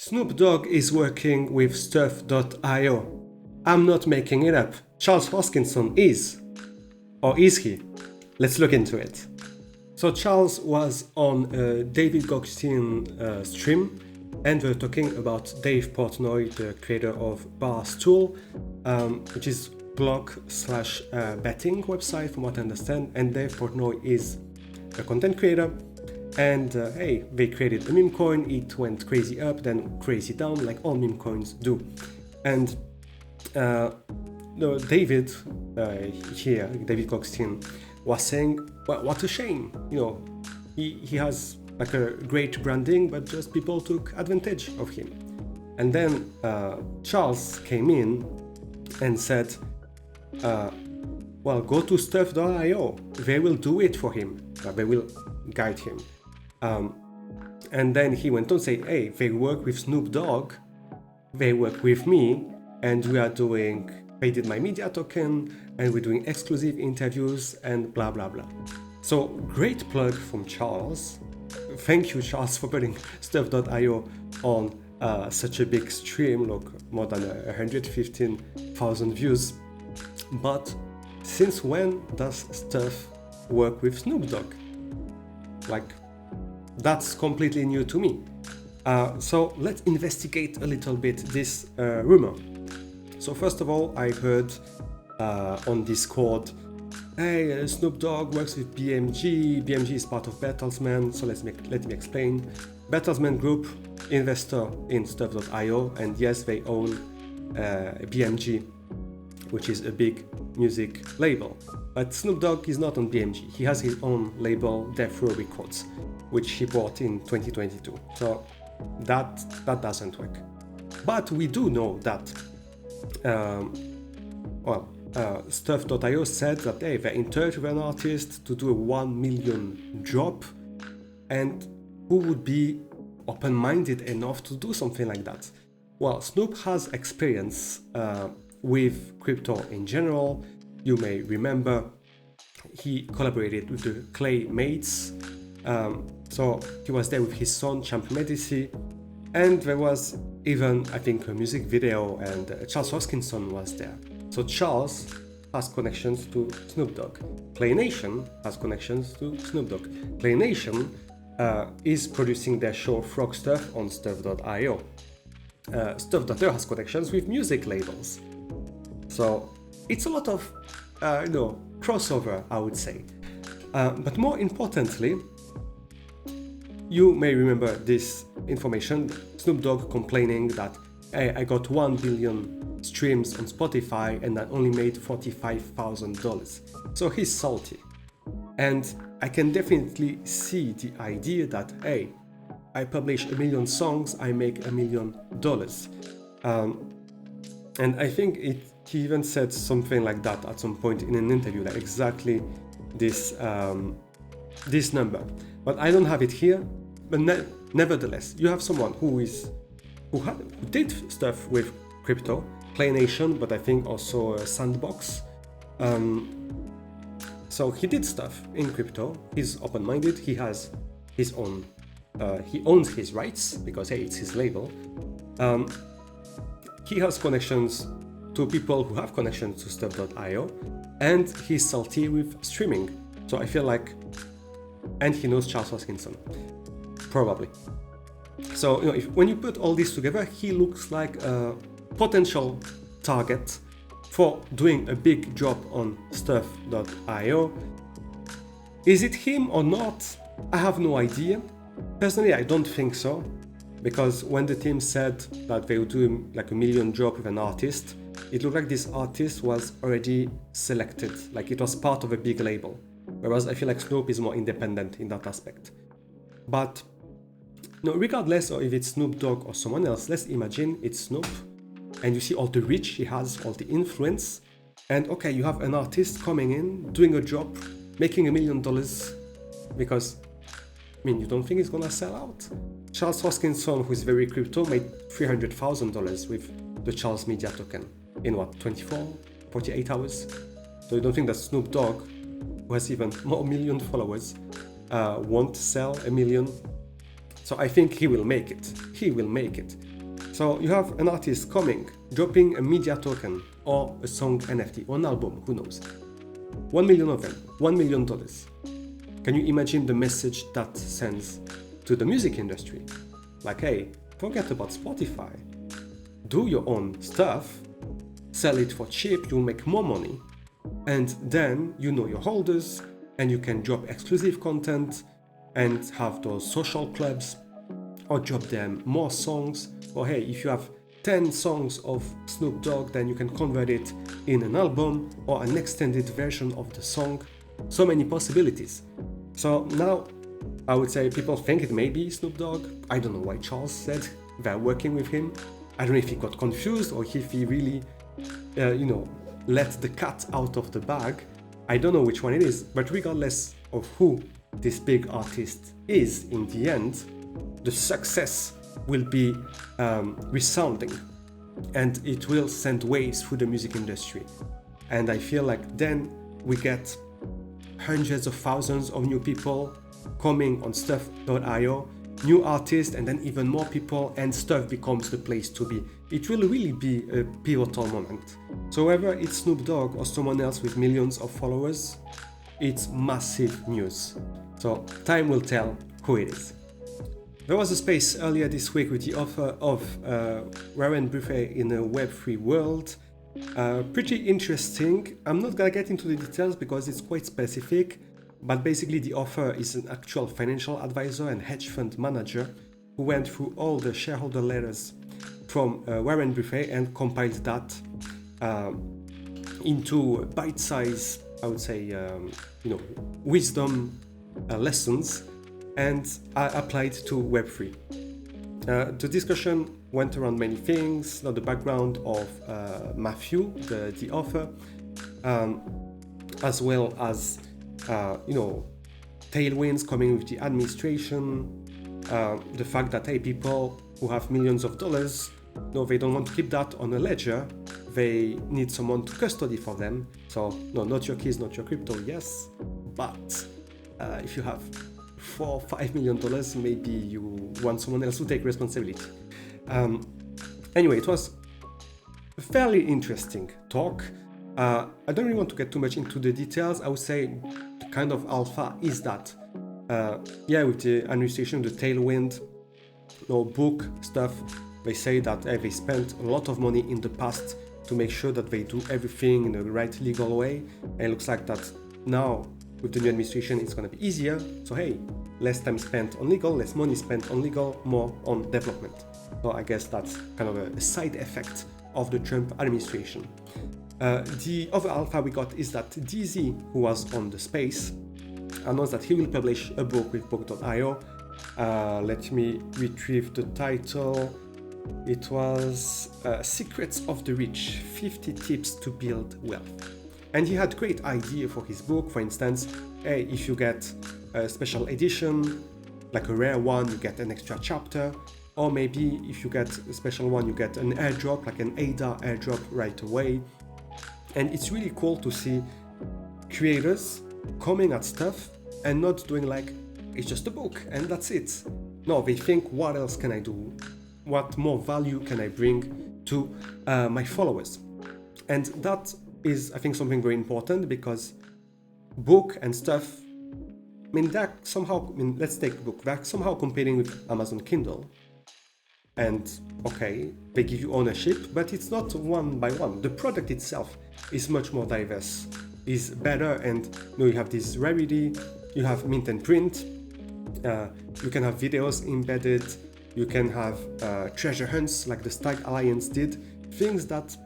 Snoop Dogg is working with Stuff.io. I'm not making it up. Charles Hoskinson is. Or is he? Let's look into it. So Charles was on David Goggstein stream, and we're talking about Dave Portnoy, the creator of Barstool, which is blog/betting website from what I understand. And Dave Portnoy is a content creator. And hey, they created a meme coin. It went crazy up, then crazy down, like all meme coins do. And David David Goggstein was saying, well, what a shame. You know, he has like a great branding, but just people took advantage of him. And then Charles came in and said, well, go to Stuff.io. They will do it for him. They will guide him. And then he went on to say, hey, they work with Snoop Dogg, they work with me, and they did my media token, and we're doing exclusive interviews, and blah, blah, blah. So great plug from Charles. Thank you, Charles, for putting Stuff.io on such a big stream, look, more than 115,000 views. But since when does Stuff work with Snoop Dogg? Like, that's completely new to me. So let's investigate a little bit this rumor. So first of all, I heard on Discord, hey, Snoop Dogg works with BMG. BMG is part of Bertelsmann. So let me explain. Bertelsmann Group, investor in Stuff.io, and yes, they own BMG, which is a big music label. But Snoop Dogg is not on BMG. He has his own label, Death Row Records, which he bought in 2022. So that doesn't work. But we do know that Stuff.io said that hey, they're in touch with an artist to do a 1 million drop, and who would be open-minded enough to do something like that? Well, Snoop has experience with crypto in general. You may remember he collaborated with the Claymates. So he was there with his son, Champ Medici, and there was even, I think, a music video, and Charles Hoskinson was there. So Charles has connections to Snoop Dogg. Play Nation has connections to Snoop Dogg. Play Nation is producing their show Frog Stuff on Stuff.io. Stuff.io has connections with music labels. So it's a lot of, crossover, I would say. But more importantly, you may remember this information, Snoop Dogg complaining that, hey, I got 1 billion streams on Spotify and I only made $45,000. So he's salty. And I can definitely see the idea that, hey, I publish 1 million songs, I make $1 million. And I think he even said something like that at some point in an interview, like exactly this number. But I don't have it here. But nevertheless, you have someone who did stuff with crypto, Play Nation, but I think also Sandbox. So he did stuff in crypto. He's open-minded. He has his own. He owns his rights because hey, it's his label. He has connections to people who have connections to Stuff.io, and he's salty with streaming. So I feel like, and he knows Charles Hoskinson, probably. So when you put all this together, he looks like a potential target for doing a big job on Stuff.io. Is it him or not? I have no idea. Personally, I don't think so, because when the team said that they would do like 1 million job with an artist, it looked like this artist was already selected, like it was part of a big label. Whereas I feel like Snoop is more independent in that aspect. But regardless of if it's Snoop Dogg or someone else, let's imagine it's Snoop, and you see all the reach he has, all the influence, and okay, you have an artist coming in, doing a job, making $1 million, because you don't think it's gonna sell out? Charles Hoskinson, who is very crypto, made $300,000 with the Charles Media token in 48 hours? So you don't think that Snoop Dogg, who has even more million followers, won't sell $1 million? So I think he will make it. He will make it. So you have an artist coming, dropping a media token or a song NFT or an album, who knows. 1 million of them, $1 million. Can you imagine the message that sends to the music industry? Like, hey, forget about Spotify. Do your own stuff, sell it for cheap, you'll make more money. And then you know your holders and you can drop exclusive content and have those social clubs or drop them more songs. Or hey, if you have 10 songs of Snoop Dogg, then you can convert it in an album or an extended version of the song. So many possibilities. So now I would say people think it may be Snoop Dogg. I don't know why Charles said they're working with him. I don't know if he got confused or if he really, let the cat out of the bag. I don't know which one it is, but regardless of who this big artist is in the end, the success will be resounding and it will send waves through the music industry. And I feel like then we get hundreds of thousands of new people coming on stuff.io, new artists, and then even more people, and stuff becomes the place to be. It will really be a pivotal moment. So whether it's Snoop Dogg or someone else with millions of followers, it's massive news. So time will tell who it is. There was a space earlier this week with the offer of Warren Buffett in a Web3 world. Pretty interesting. I'm not gonna get into the details because it's quite specific, but basically the offer is an actual financial advisor and hedge fund manager who went through all the shareholder letters from Warren Buffett and compiled that into bite-sized, I would say, wisdom lessons, and applied to Web3. The discussion went around many things, the background of Matthew, the author, as well as tailwinds coming with the administration, the fact that people who have millions of dollars, they don't want to keep that on a ledger, they need someone to custody for them. So no, not your keys, not your crypto, yes, but if you have $4-5 million, maybe you want someone else to take responsibility. Anyway, it was a fairly interesting talk. I don't really want to get too much into the details. I would say the kind of alpha is that, with the administration, the tailwind, book stuff, they say that they spent a lot of money in the past to make sure that they do everything in the right legal way. And it looks like that now with the new administration, it's going to be easier. So hey, less time spent on legal, less money spent on legal, more on development. So I guess that's kind of a side effect of the Trump administration. The other alpha we got is that DZ, who was on the space, announced that he will publish a book with book.io. Let me retrieve the title. It was Secrets of the Rich, 50 Tips to Build Wealth. And he had great idea for his book. For instance, if you get a special edition, like a rare one, you get an extra chapter. Or maybe if you get a special one, you get an airdrop, like an ADA airdrop right away. And it's really cool to see creators coming at stuff and not doing like, it's just a book and that's it. No, they think, what else can I do? What more value can I bring to my followers? And that is, I think, something very important, because book and stuff, let's take book, they're somehow competing with Amazon Kindle. And okay, they give you ownership, but it's not one by one. The product itself is much more diverse, is better, and you have this rarity, you have mint and print, you can have videos embedded, you can have treasure hunts like the Stag Alliance did, things that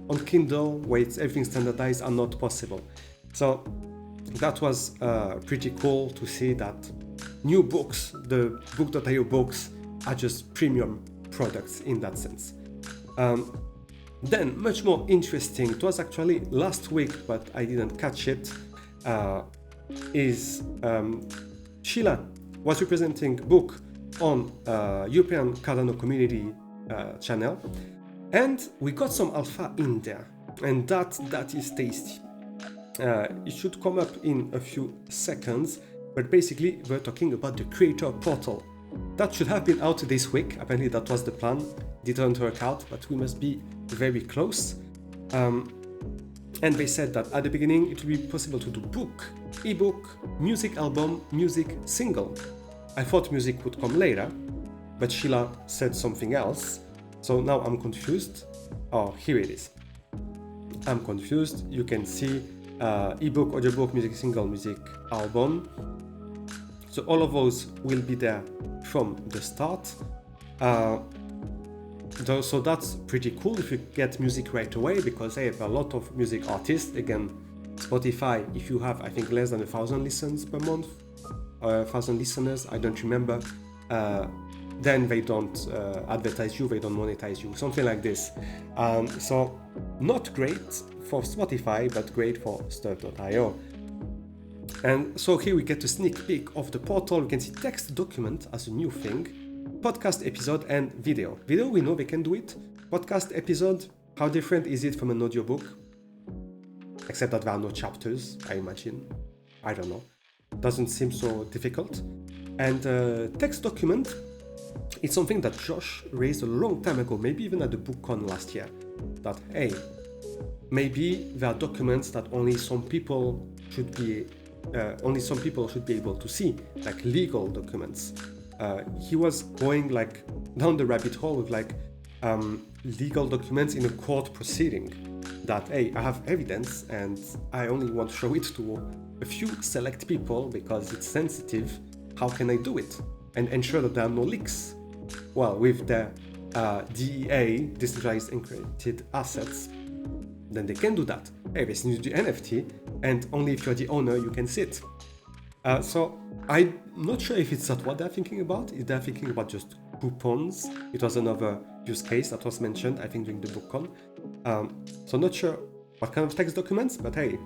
on Kindle, where it's everything standardized, are not possible. So that was pretty cool to see that new books, the book.io books, are just premium products in that sense. Then, much more interesting, it was actually last week, but I didn't catch it, is Sheila was representing book on European Cardano community channel, and we got some alpha in there, and that is tasty. It should come up in a few seconds, but basically we're talking about the creator portal that should have been out this week. Apparently that was the plan. Didn't work out, but we must be very close. And they said that at the beginning it would be possible to do book, ebook, music album, music single. I thought music would come later, but Sheila said something else. So now I'm confused. Oh, here it is. I'm confused. You can see ebook, audiobook, music single, music album. So all of those will be there from the start. So that's pretty cool if you get music right away, because hey, there are a lot of music artists. Again, Spotify, if you have, I think, less than 1,000 listens per month, 1,000 listeners, I don't remember, then they don't advertise you, they don't monetize you, something like this. So not great for Spotify, but great for Stuff.io. And so here we get a sneak peek of the portal. You can see text document as a new thing, podcast episode, and video. Video, we know they can do it. Podcast episode, how different is it from an audiobook? Except that there are no chapters, I imagine. I don't know. Doesn't seem so difficult. And text document, it's something that Josh raised a long time ago, maybe even at the BookCon last year. That, hey, maybe there are documents that only some people should be able to see, like legal documents. He was going like down the rabbit hole with like legal documents in a court proceeding. That, hey, I have evidence and I only want to show it to a few select people because it's sensitive. How can I do it and ensure that there are no leaks? Well, with the DEA, decentralized encrypted assets, then they can do that. Hey, they need to do NFT, and only if you're the owner you can see it. So I'm not sure if it's not what they're thinking about. If they're thinking about just coupons, it was another use case that was mentioned, I think, during the BookCon. So not sure what kind of text documents, but hey,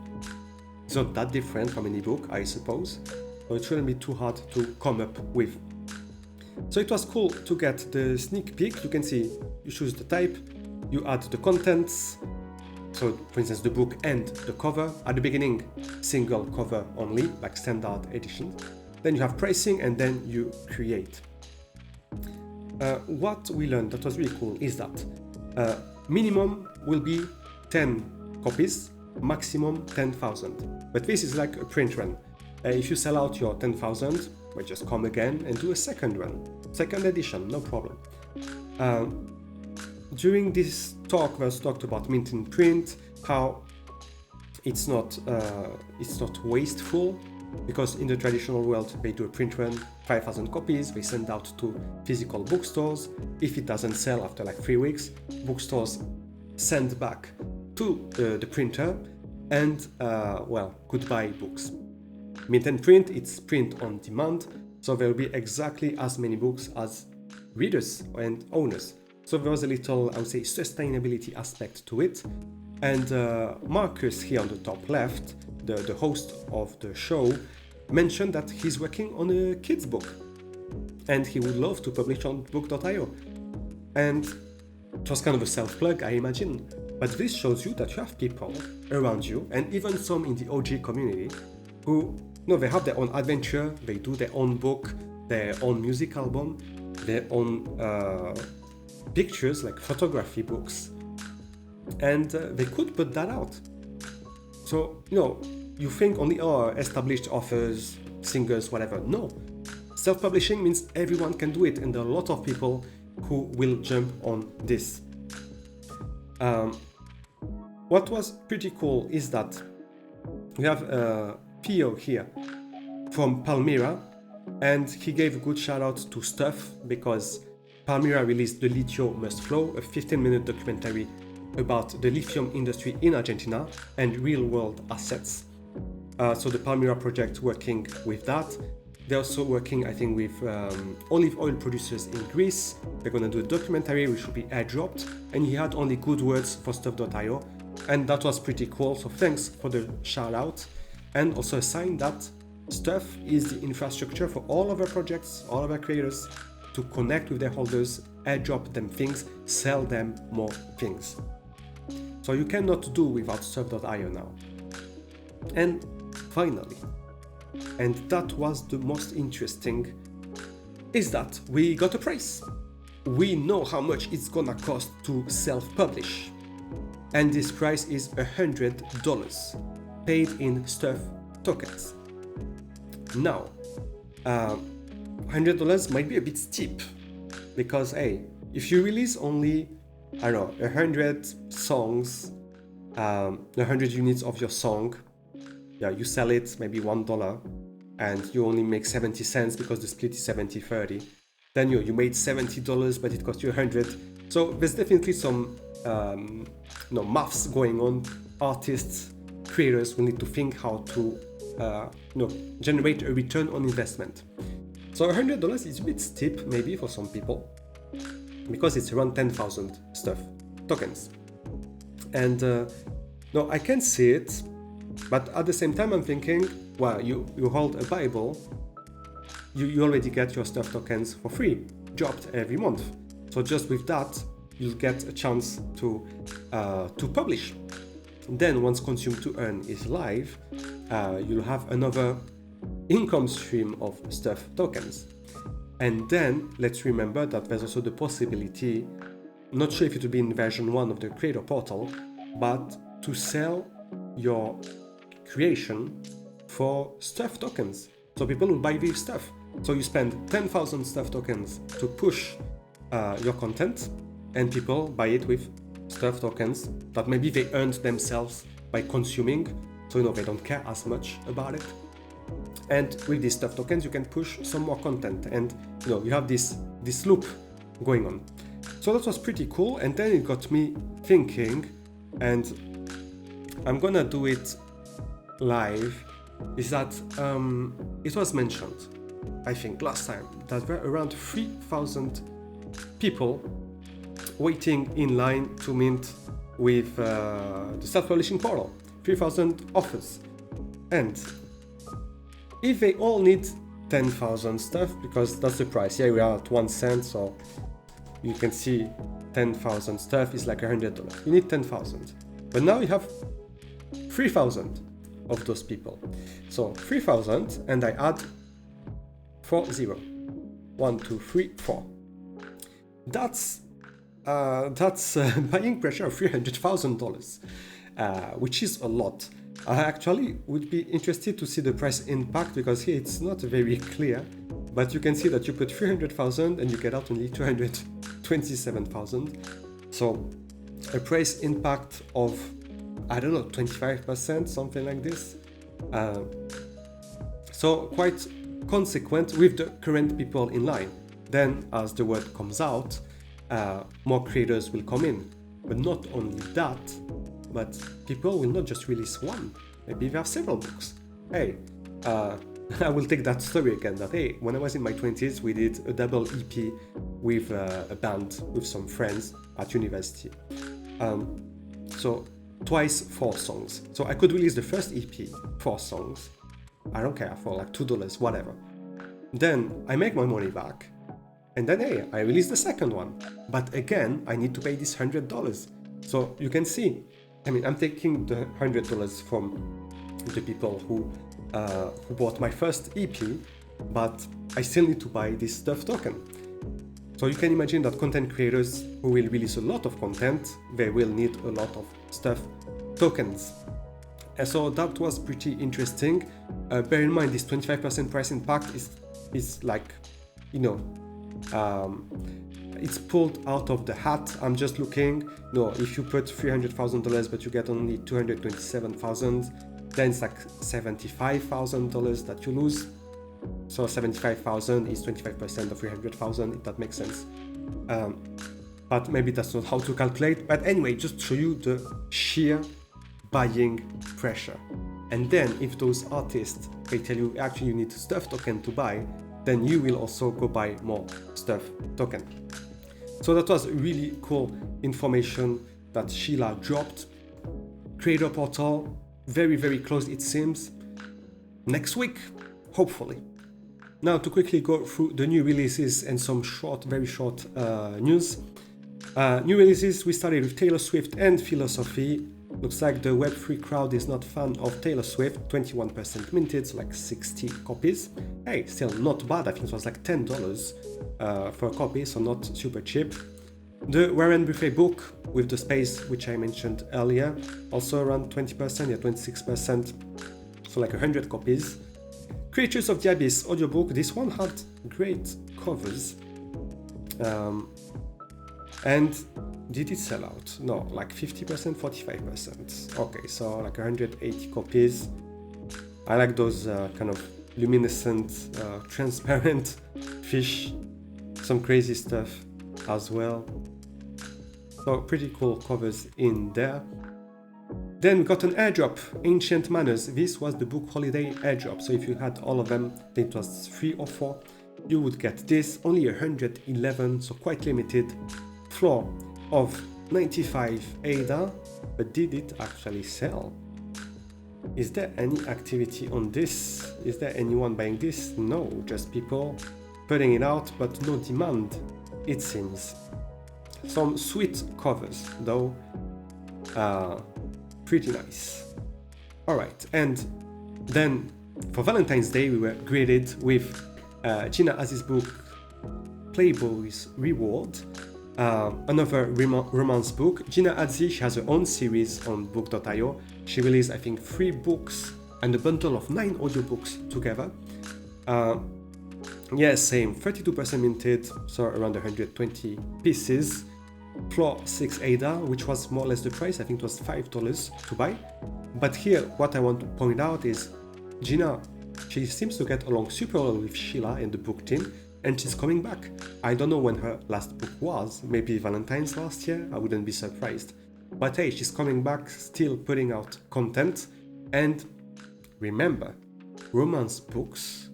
it's not that different from an ebook, I suppose. So it shouldn't be too hard to come up with. So it was cool to get the sneak peek. You can see, you choose the type, you add the contents. So for instance, the book and the cover. At the beginning, single cover only, like standard edition. Then you have pricing, and then you create. What we learned that was really cool is that minimum will be 10 copies, maximum 10,000. But this is like a print run. If you sell out your 10,000, we just come again and do a second run, second edition, no problem. During this talk, was talked about mint in print, how it's not wasteful, because in the traditional world they do a print run, 5,000 copies, they send out to physical bookstores. If it doesn't sell after like 3 weeks, bookstores send back to the printer, and goodbye books. Mint and print, it's print on demand, so there will be exactly as many books as readers and owners. So there was a little, I would say, sustainability aspect to it. And Marcus here on the top left, the host of the show, mentioned that he's working on a kid's book and he would love to publish on book.io. And it was kind of a self-plug, I imagine. But this shows you that you have people around you, and even some in the OG community, who, they have their own adventure, they do their own book, their own music album, their own pictures, like photography books, and they could put that out. So, you think only established authors, singers, whatever. No. Self-publishing means everyone can do it, and there are a lot of people who will jump on this. What was pretty cool is that we have Pio here from Palmyra, and he gave a good shout out to Stuff, because Palmyra released The Lithium Must Flow, a 15-minute documentary about the lithium industry in Argentina and real-world assets. So the Palmyra project working with that. They're also working, I think, with olive oil producers in Greece. They're going to do a documentary which will be airdropped, and he had only good words for Stuff.io, and that was pretty cool. So thanks for the shout out, and also a sign that Stuff is the infrastructure for all of our projects, all of our creators, to connect with their holders, airdrop them things, sell them more things. So you cannot do without Stuff.io now. And finally, and that was the most interesting is that we got a price. We know how much it's gonna cost to self-publish. And this price is $100 paid in stuff tokens. Now, $100 might be a bit steep because, hey, if you release only, I don't know, 100 songs, 100 units of your song, yeah, you sell it maybe $1 and you only make 70 cents because the split is 70-30. Then you made $70, but it cost you 100. So there's definitely some maths going on. Artists, creators will need to think how to generate a return on investment. So $100 is a bit steep maybe for some people because it's around 10,000 stuff tokens. And I can see it, but at the same time I'm thinking, well, you hold a Bible, you already get your stuff tokens for free, dropped every month. So just with that, you'll get a chance to publish. Then once Consume to Earn is live, you'll have another income stream of stuff tokens. And then let's remember that there's also the possibility, not sure if it will be in version 1 of the creator portal, but to sell your creation for stuff tokens. So people will buy this stuff. So you spend 10,000 stuff tokens to push your content, and people buy it with stuff tokens that maybe they earned themselves by consuming. So they don't care as much about it. And with these stuff tokens, you can push some more content, and you have this loop going on. So that was pretty cool. And then it got me thinking, and I'm gonna do it live, is that it was mentioned, I think last time, that there were around 3,000 people waiting in line to mint with the self-publishing portal. 3,000 offers. And if they all need 10,000 stuff, because that's the price, yeah, we are at 1 cent, so you can see 10,000 stuff is like $100. You need 10,000. But now you have 3,000 of those people. So 3,000, and I add 40. 1, 2, 3, 4. That's buying pressure of $300,000, which is a lot. I actually would be interested to see the price impact, because here it's not very clear, but you can see that you put 300,000 and you get out only 227,000. So a price impact of, I don't know, 25%, something like this. So quite consequent with the current people in line. Then as the word comes out, more creators will come in. But not only that, but people will not just release one. Maybe they have several books. Hey, I will take that story again, that hey, when I was in my 20s, we did a double EP with a band, with some friends at university. So twice 4 songs. So I could release the first EP, 4 songs, I don't care, for like $2, whatever. Then I make my money back, and then hey, I release the second one. But again, I need to pay this $100. So you can see, I mean, I'm taking the $100 from the people who bought my first EP, but I still need to buy this stuff token. So you can imagine that content creators who will release a lot of content, they will need a lot of stuff tokens. And so that was pretty interesting. Bear in mind, this 25% price impact is like, it's pulled out of the hat. I'm just looking. If you put $300,000 but you get only 227,000, then it's like $75,000 that you lose. So 75,000 is 25% of 300,000, if that makes sense. But maybe that's not how to calculate. But anyway, just to show you the sheer buying pressure. And then if those artists, they tell you actually you need stuff token to buy, then you will also go buy more stuff token. So that was really cool information that Sheila dropped. Creator portal, very, very close it seems. Next week, hopefully. Now to quickly go through the new releases and some very short news. New releases, we started with Taylor Swift and Philosophy. Looks like the Web3 crowd is not fan of Taylor Swift. 21% minted, so like 60 copies. Hey, still not bad. I think it was like $10 for a copy, so not super cheap. The Warren Buffett book with the space, which I mentioned earlier, also around 20%, yeah, 26%, so like 100 copies. Creatures of the Abyss audiobook. This one had great covers. And did it sell out? No, like 50%, 45%. Okay, so like 180 copies. I like those kind of luminescent, transparent fish. Some crazy stuff as well. So pretty cool covers in there. Then we got an airdrop, Ancient Manners. This was the book holiday airdrop. So if you had all of them, I think it was 3 or 4, you would get this. Only 111, so quite limited. Floor of 95 ADA, but did it actually sell? Is there any activity on this? Is there anyone buying this? No, just people putting it out, but no demand, it seems. Some sweet covers, though. Pretty nice. Alright, and then for Valentine's Day, we were greeted with Gina Aziz's book, Playboy's Reward. Another romance book. Gina Aziz, she has her own series on book.io. She released, I think, 3 books and a bundle of 9 audiobooks together. Yeah, same, 32% minted, so around 120 pieces. Floor 6 ADA, which was more or less the price. I think it was $5 to buy. But here, what I want to point out is Gina, she seems to get along super well with Sheila and the book team, and she's coming back. I don't know when her last book was, maybe Valentine's last year, I wouldn't be surprised. But hey, she's coming back, still putting out content. And remember, romance books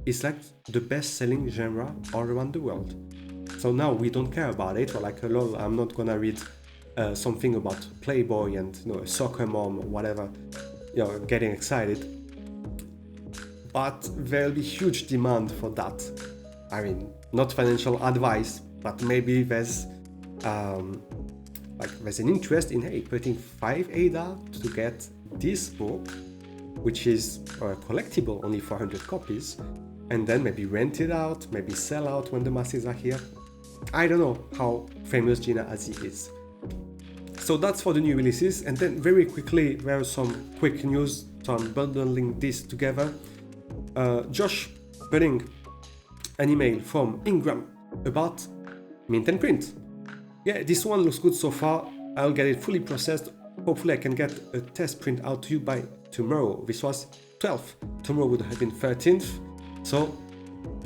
is like the best-selling genre all around the world. So now we don't care about it, or like, lol, I'm not gonna read something about Playboy and, you know, a soccer mom or whatever, you know, getting excited. But there'll be huge demand for that. I mean, not financial advice, but maybe there's there's an interest in, hey, putting 5 ADA to get this book, which is a collectible, only 400 copies, and then maybe rent it out, maybe sell out when the masses are here. I don't know how famous Gina Aziz is. So that's for the new releases, and then very quickly there are some quick news, so I'm bundling this together. Josh putting an email from Ingram about Mint and Print. Yeah, this one looks good so far. I'll get it fully processed. Hopefully I can get a test print out to you by tomorrow. This was 12th. Tomorrow would have been 13th. So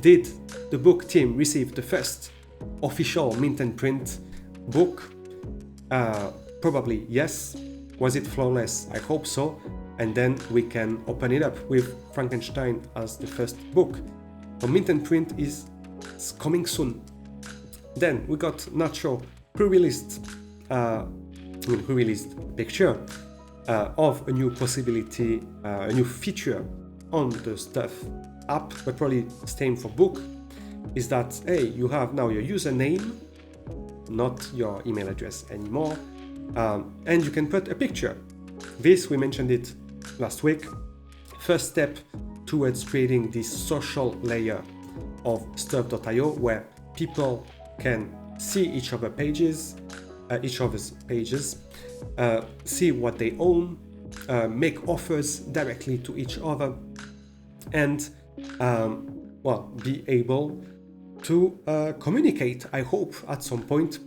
did the book team receive the first official Mint and Print book? Probably yes. Was it flawless? I hope so. And then we can open it up with Frankenstein as the first book. So Mint and Print is coming soon. Then we got Nacho pre-released picture of a new possibility, a new feature on the Stuff app, but probably same for book, is that, hey, you have now your username, not your email address anymore, and you can put a picture. This, we mentioned it last week. First step towards creating this social layer of Stuff.io where people can see each other's pages, see what they own, make offers directly to each other, and be able to communicate, I hope, at some point,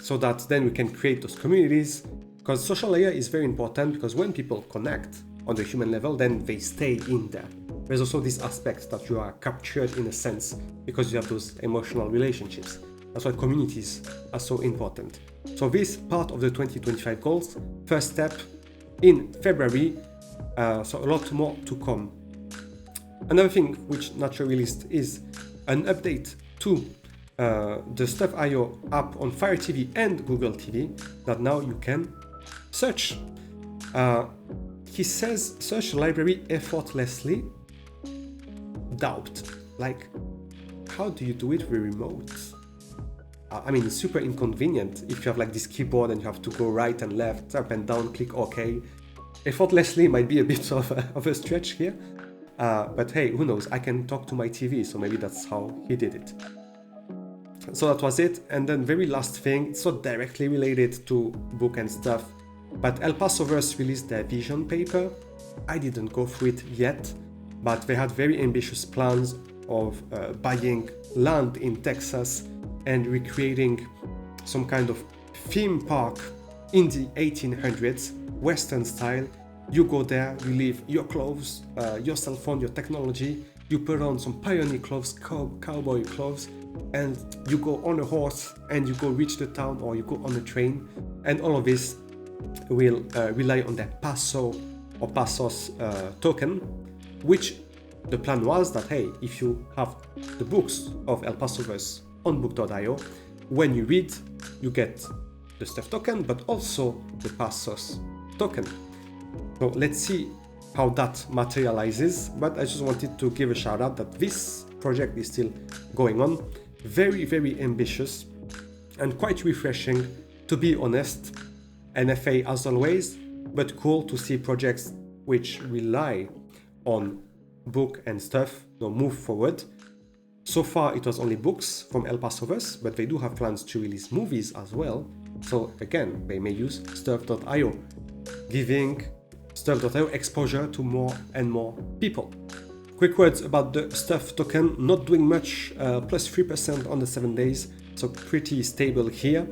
so that then we can create those communities. Because social layer is very important, because when people connect on the human level, then they stay in there. There's also this aspect that you are captured in a sense, because you have those emotional relationships. That's why communities are so important. So this part of the 2025 goals, first step in February, so a lot more to come. Another thing which Nacho released is an update to the Stuff.io app on Fire TV and Google TV, that now you can search. He says search library effortlessly. Doubt. Like, how do you do it with remote? I mean, it's super inconvenient if you have like this keyboard and you have to go right and left, up and down, click OK. Effortlessly might be a bit of a stretch here. But hey, who knows? I can talk to my TV, so maybe that's how he did it. So that was it. And then very last thing, it's not directly related to book and stuff, but El Pasoverse released their vision paper. I didn't go through it yet, but they had very ambitious plans of buying land in Texas and recreating some kind of theme park in the 1800s, Western style. You go there, you leave your clothes, your cell phone, your technology, you put on some pioneer clothes, cowboy clothes, and you go on a horse and you go reach the town, or you go on a train, and all of this will rely on that Paso or Pasos token, which the plan was that, hey, if you have the books of El Pasoverse on book.io, when you read, you get the stuff token, but also the Pasos token. So let's see how that materializes, but I just wanted to give a shout out that this project is still going on. Very, very ambitious and quite refreshing, to be honest. NFA as always, but cool to see projects which rely on book and stuff move forward. So far it was only books from El Pasoverse, but they do have plans to release movies as well. So again, they may use stuff.io, giving stuff.io exposure to more and more people. Quick words about the stuff token, not doing much, plus 3% on the 7 days, so pretty stable here.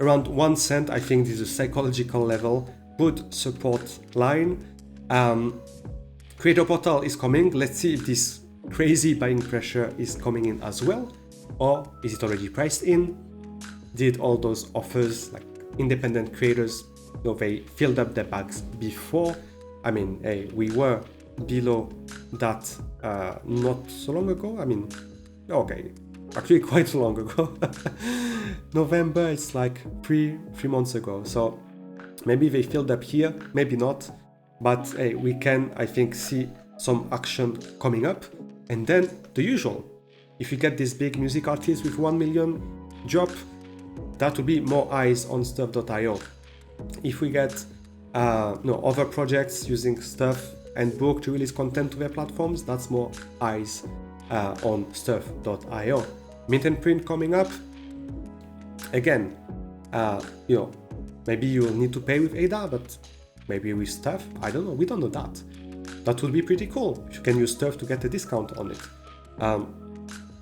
Around 1 cent, I think this is a psychological level, good support line. Creator Portal is coming. Let's see if this crazy buying pressure is coming in as well, or is it already priced in? Did all those offers, like independent creators, they filled up their bags before? I mean, hey, we were below that not so long ago. I mean, okay, actually quite long ago. November, it's like three months ago. So maybe they filled up here, maybe not. But hey, we can, I think, see some action coming up. And then the usual, if you get this big music artist with 1 million drop, that will be more eyes on stuff.io. If we get other projects using stuff and book to release content to their platforms, that's more eyes on stuff.io. Mint and print coming up. Again, maybe you'll need to pay with ADA, but maybe with stuff, I don't know, we don't know that. That would be pretty cool if you can use stuff to get a discount on it.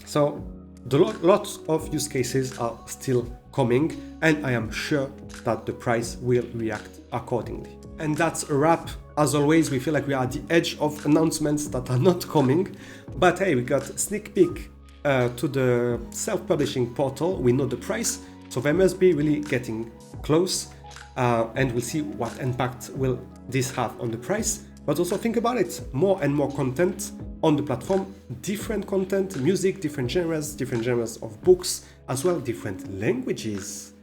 So lots of use cases are still coming, and I am sure that the price will react accordingly. And that's a wrap. As always, we feel like we are at the edge of announcements that are not coming, but hey, we got sneak peek to the self-publishing portal. We know the price, so they must be really getting close, and we'll see what impact will this have on the price. But also think about it, more and more content on the platform, different content, music, different genres of books, as well, different languages.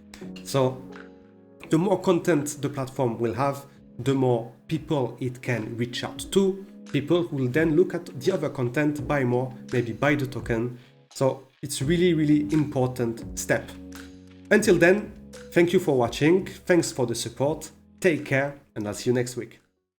So the more content the platform will have, the more people it can reach out to. People who will then look at the other content, buy more, maybe buy the token. So it's really, really important step. Until then, thank you for watching. Thanks for the support. Take care, and I'll see you next week.